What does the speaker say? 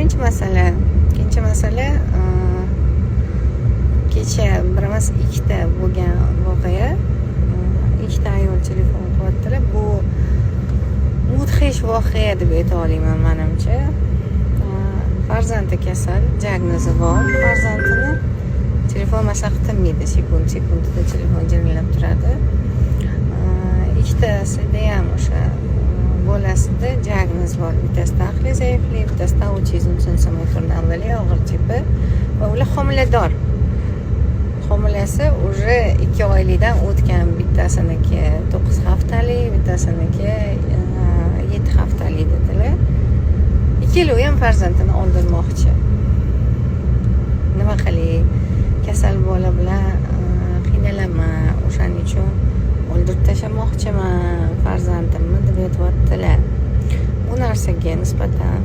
ikkinchi masala kecha bir emas ikkita bo'lgan voqea. Ikkita ayol telefon qilyaptilar. Bu mudhish voqea deb ayta olaman menimcha. Farzandi kasal, diagnozi bor. Farzandini telefon maslahat qilmaydi, sekundida telefon jiringlab turadi. Ikkitasida ham o'sha bolasida diagnoz bor. Bittasida aqliy zaiflik, bittasida autizm sensomotorni avvaliy og'ir tipi va ular homilador. Homilasi уже 2 oylikdan o'tgan. Bittasiniki 9 haftalik, bittasiniki 7 haftalik dedilar. Ikkalovi ham farzandini oldirmoqchi. Nima qilay? Kasal bola bilan qiynalaman. O'shaning uchun o'ldirib tashlamoqchiman farzandimni deb aytyaptilar. Bu narsaga nisbatan